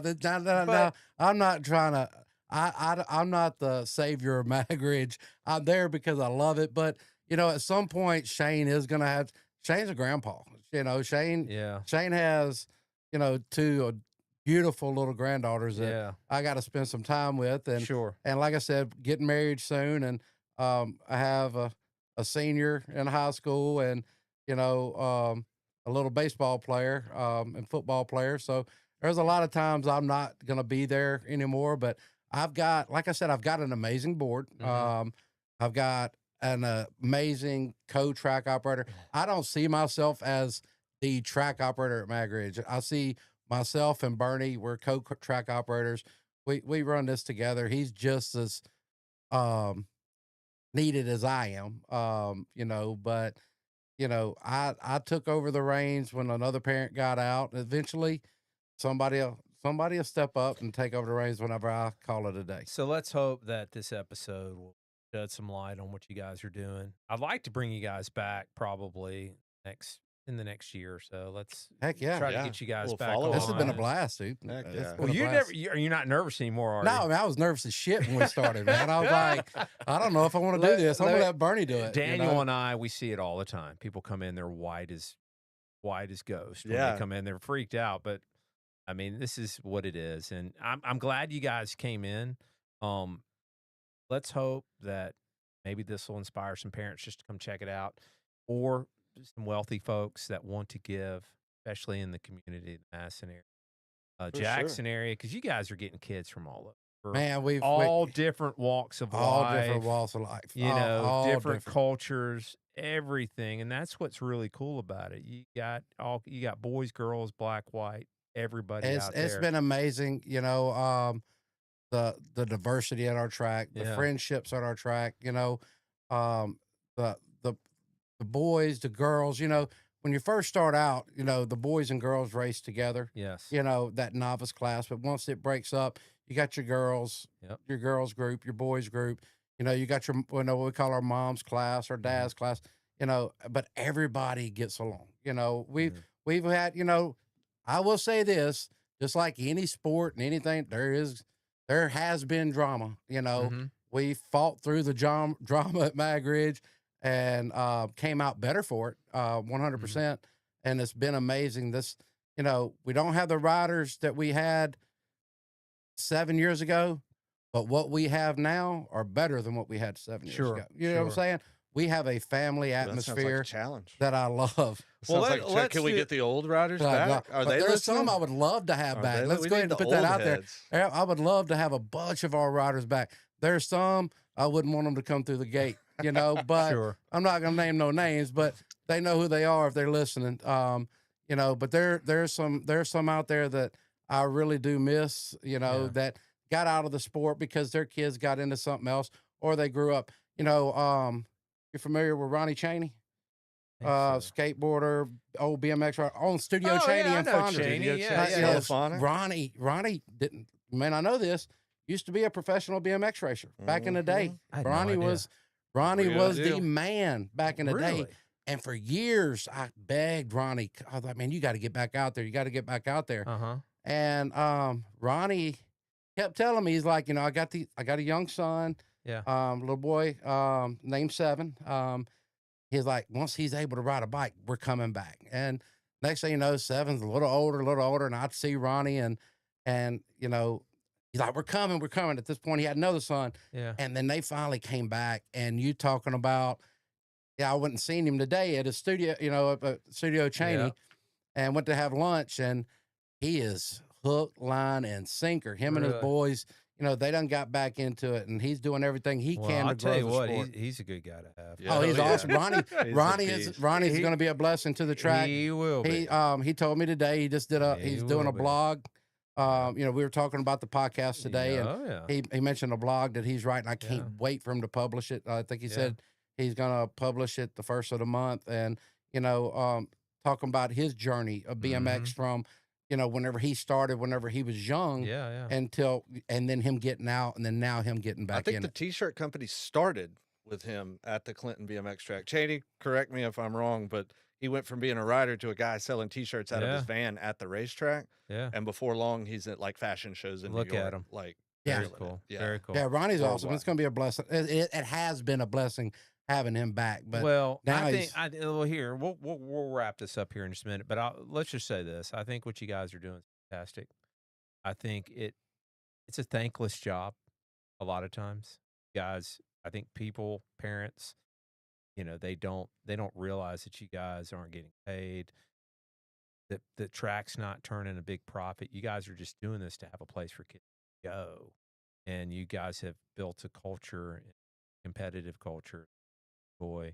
but- I'm not trying to. I'm not the savior of MagRidge. I'm there because I love it. But at some point, Shane is gonna have. Shane's a grandpa. Shane. Yeah. Shane has, two beautiful little granddaughters that Yeah. I got to spend some time with, and Sure. and like I said, getting married soon, and I have a senior in high school, and a little baseball player and football player. So there's a lot of times I'm not going to be there anymore. But I've got, like I said, I've got an amazing board. I've got an amazing co-track operator. I don't see myself as the track operator at MagRidge. I see myself and Bernie, we're co-track operators. We run this together. He's just as needed as I am, but I took over the reins when another parent got out. Eventually somebody will step up and take over the reins whenever I call it a day. So let's hope that this episode will shed some light on what you guys are doing. I'd like to bring you guys back probably in the next year or so. Let's Heck yeah. try to get you guys We'll back follow on. This has been a on. blast, dude. Heck It's yeah. been Well, a blast. are you not nervous anymore, are No, you? I mean, I was nervous as shit when we started, man. I was like, I don't know if I want to do this. I'm going to let Bernie do it. Daniel and I, we see it all the time. People come in, they're white as ghosts. When Yeah. they come in, they're freaked out. But I mean, this is what it is, and I'm glad you guys came in. Let's hope that maybe this will inspire some parents just to come check it out, or some wealthy folks that want to give, especially in the community, the Madison area, Jackson area, because you guys are getting kids from all over. Man, we've all different walks of all life. different walks of life. You All- know, all different cultures, everything, and that's what's really cool about it. You got boys, girls, black, white, everybody out there. It's been amazing, the diversity at our track, the Yeah. friendships at our track, the boys, the girls, when you first start out, the boys and girls race together, Yes. that novice class. But once it breaks up, you got your girls, Yep. your girls group, your boys group, you got your, what we call our mom's class or dad's class, but everybody gets along. We've had, I will say this, just like any sport and anything, there has been drama, Mhm. we fought through the drama at MagRidge and came out better for it, 100%. And it's been amazing. This, we don't have the riders that we had 7 years ago, but what we have now are better than what we had 7 years Sure, ago. You know what I'm sure. saying? We have a family That sounds like atmosphere a challenge. that I love. Well, Sounds like, let's can we do- get the old riders back? Are But they there's some listening? I would love to have Are back. they- Let's we go need ahead and the put that old out heads. there. I would love to have a bunch of our riders back. There's some I wouldn't want them to come through the gate, but Sure. I'm not going to name no names, but they know who they are if they're listening. But there's some out there that I really do miss, Yeah. that got out of the sport because their kids got into something else or they grew up. You're familiar with Ronnie Chaney? Think so. Skateboarder, old BMX rider, on Studio Oh, Chaney yeah, I and know Fonda. Chaney, Studio yeah, Chaney, yeah. Fonda. Ronnie didn't, man, I know this, used to be a professional BMX racer back in the day. I had no Ronnie idea. Ronnie Real was deal. the man back in the day. Really? And for years, I begged Ronnie, I was like, man, you got to get back out there. You got to get back out there. Uh-huh. And Ronnie kept telling me, he's like, I got a young son, Yeah. little boy, named Seven. He's like, once he's able to ride a bike, we're coming back. And next thing you know, Seven's a little older, and I'd see Ronnie and he's like, we're coming. At this point, he had another son. Yeah. And then they finally came back, and you talking about, I went and seen him today at his studio, at Studio Cheney, and went to have lunch, and he is hook, line, and sinker. Him and his boys, they done got back into it, and he's doing everything he can to grow the sport. He's a good guy to have. Yeah. Oh, he's awesome. He's Ronnie's going to be a blessing to the track. He will be. He told me today he just did he's doing a blog. We were talking about the podcast today, and he mentioned a blog that he's writing. I can't wait for him to publish it. I think he said he's going to publish it the first of the month, and talking about his journey of BMX from whenever he started, whenever he was young, and then him getting out, and then now him getting back in. I think the T-shirt company started with him at the Clinton BMX track. Cheney, correct me if I'm wrong, but he went from being a rider to a guy selling T-shirts out of his van at the racetrack. Yeah. And before long, he's at like fashion shows in New York. Look at him. Like, very cool. Yeah. Very cool. Yeah, Ronnie's awesome. It's going to be a blessing. It has been a blessing having him back. But now I think here we'll wrap this up here in just a minute. But let's just say this: I think what you guys are doing is fantastic. I think it's a thankless job a lot of times, guys. I think people, parents, they don't realize that you guys aren't getting paid. That the track's not turning a big profit. You guys are just doing this to have a place for kids to go, and you guys have built a culture, competitive culture. Boy,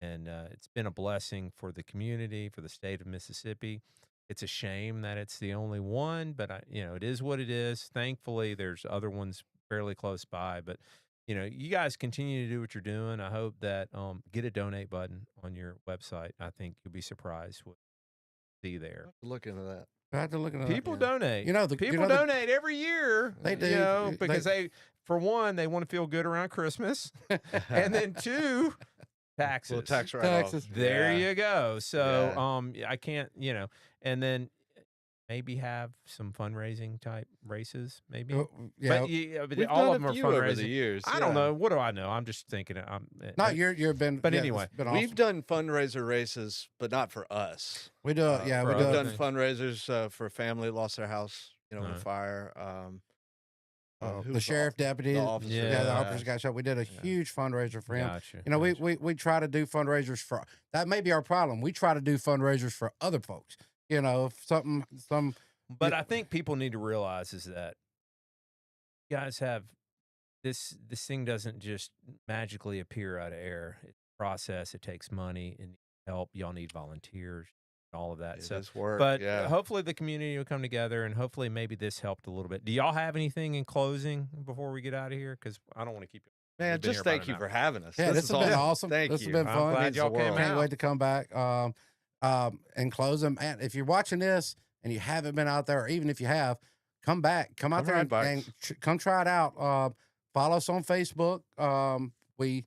and it's been a blessing for the community, for the state of Mississippi. It's a shame that it's the only one, but it is what it is. Thankfully, there's other ones fairly close by, but you guys continue to do what you're doing. I hope that get a donate button on your website. I think you'll be surprised what you see there. Look into that. I have to look into People that. donate. People donate every year. They do. Because they for one, they want to feel good around Christmas, and then two, taxes. Well, tax write-off. There you go. So I can't, and then maybe have some fundraising type races, maybe. But We've all done of them a are few over fundraising. the years. I don't know. What do I know? I'm just thinking. You've been. But anyway, it's been awesome. We've done fundraiser races, but not for us. We do. We've done fundraisers for a family lost their house, in a fire. The sheriff deputy, the officer, the officer got shot. We did a huge fundraiser for him. Gotcha. We try to do fundraisers for that. May be our problem. We try to do fundraisers for other folks. But I think people need to realize is that you guys have this thing doesn't just magically appear out of air. It's a process. It takes money and help. Y'all need volunteers. All of that. It work. But hopefully the community will come together, and hopefully maybe this helped a little bit. Do y'all have anything in closing before we get out of here? Because I don't want to keep you. Man, just thank you for having us. Yeah, this has been awesome. Thank you. This has been fun. I'm glad y'all came out. Can't wait to come back. And closing, man, if you're watching this and you haven't been out there, or even if you have, come back. Come out there and come try it out. Follow us on Facebook. We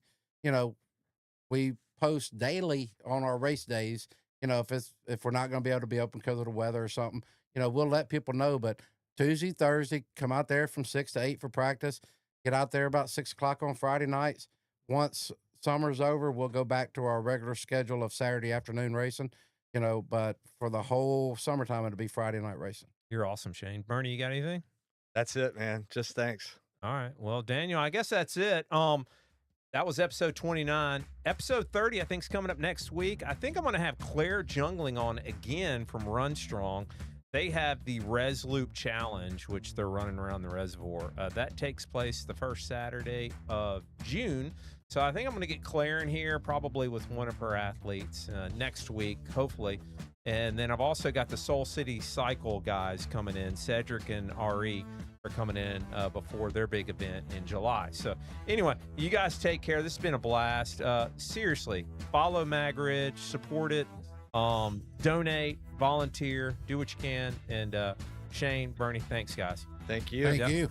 post daily on our race days. If we're not going to be able to be open because of the weather or something, we'll let people know. But Tuesday, Thursday, come out there from 6 to 8 for practice. Get out there about 6 o'clock on Friday nights. Once summer's over, we'll go back to our regular schedule of Saturday afternoon racing. But for the whole summertime, it'll be Friday night racing. You're awesome, Shane. Bernie, you got anything? That's it, man. Just thanks. All right. Well, Daniel, I guess that's it. That was episode 29. Episode 30, I think, is coming up next week. I think I'm going to have Claire Jungling on again from Run Strong. They have the Res Loop Challenge, which they're running around the reservoir. That takes place the first Saturday of June. So I think I'm going to get Claire in here, probably with one of her athletes next week, hopefully. And then I've also got the Soul City Cycle guys coming in. Cedric and Ari are coming in before their big event in July. So anyway, you guys take care. This has been a blast. Seriously, follow MagRidge, support it, donate, volunteer, do what you can. And Shane, Bernie, thanks, guys. Thank you. Thank you.